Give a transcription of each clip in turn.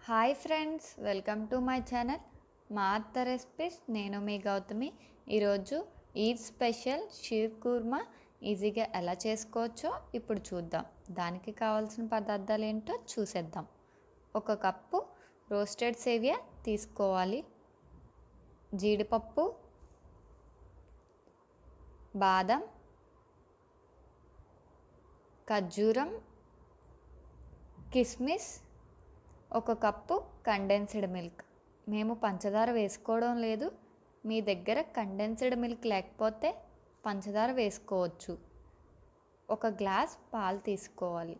Hi friends, welcome to my channel మా అత్త recipes. నేను మీ గౌతమి. ఈరోజు ఈద్ స్పెషల్ షీర్ కుర్మా ఈజీగా ఎలా చేసుకోవచ్చో ఇప్పుడు చూద్దాం. దానికి కావాల్సిన పదార్థాలు ఏంటో చూసేద్దాం. 1 కప్పు రోస్టెడ్ సేవియా తీసుకోవాలి. జీడిపప్పు, బాదం, ఖర్జూరం, కిస్మిస్, 1 కప్పు కండెన్స్డ్ మిల్క్. మేము పంచదార వేసుకోవడం లేదు. మీ దగ్గర కండెన్స్డ్ మిల్క్ లేకపోతే పంచదార వేసుకోవచ్చు. 1 గ్లాస్ పాలు తీసుకోవాలి.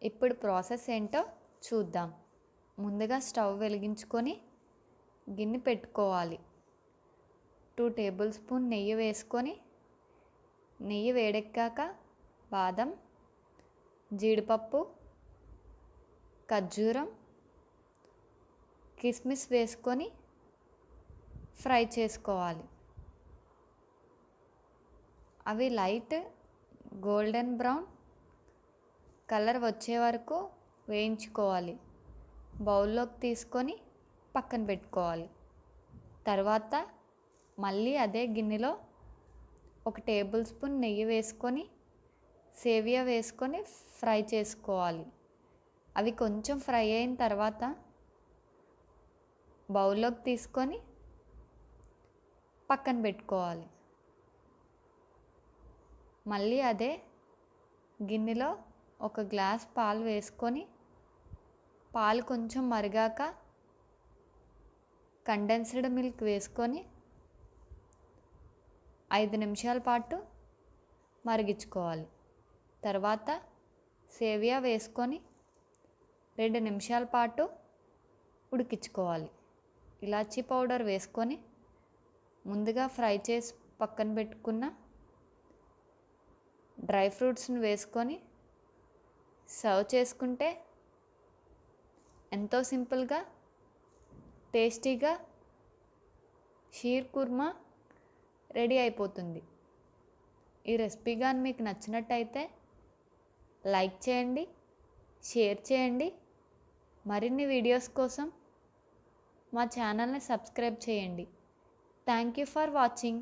ఇప్పుడు ప్రాసెస్ ఏంటో చూద్దాం. ముందుగా స్టవ్ వెలిగించుకొని గిన్నె పెట్టుకోవాలి. 2 టేబుల్ స్పూన్ నెయ్యి వేసుకొని, నెయ్యి వేడెక్కాక బాదం, జీడిపప్పు, ఖర్జూరం, కిస్మిస్ వేసుకొని ఫ్రై చేసుకోవాలి. అవి లైట్ గోల్డెన్ బ్రౌన్ కలర్ వచ్చే వరకు వేయించుకోవాలి. బౌల్లోకి తీసుకొని పక్కన పెట్టుకోవాలి. తర్వాత మళ్ళీ అదే గిన్నెలో 1 టేబుల్ స్పూన్ నెయ్యి వేసుకొని సేవియా వేసుకొని ఫ్రై చేసుకోవాలి. అవి కొంచెం ఫ్రై అయిన తర్వాత బౌల్లోకి తీసుకొని పక్కన పెట్టుకోవాలి. మళ్ళీ అదే గిన్నెలో 1 గ్లాస్ పాలు వేసుకొని, పాలు కొంచెం మరిగాక కండెన్స్డ్ మిల్క్ వేసుకొని 5 నిమిషాల పాటు మరిగించుకోవాలి. తర్వాత సేవియా వేసుకొని 2 నిమిషాల పాటు ఉడికించుకోవాలి. ఇలాచీ పౌడర్ వేసుకొని ముందుగా ఫ్రై చేసి పక్కన పెట్టుకున్న డ్రై ఫ్రూట్స్ని వేసుకొని సర్వ్ చేసుకుంటే ఎంతో సింపుల్గా టేస్టీగా షీర్ కుర్మా రెడీ అయిపోతుంది. ఈ రెసిపీ కానీ మీకు నచ్చినట్టయితే లైక్ చేయండి, షేర్ చేయండి. మరిన్ని వీడియోస్ కోసం మా ఛానల్ని సబ్స్క్రైబ్ చేయండి. Thank you for watching.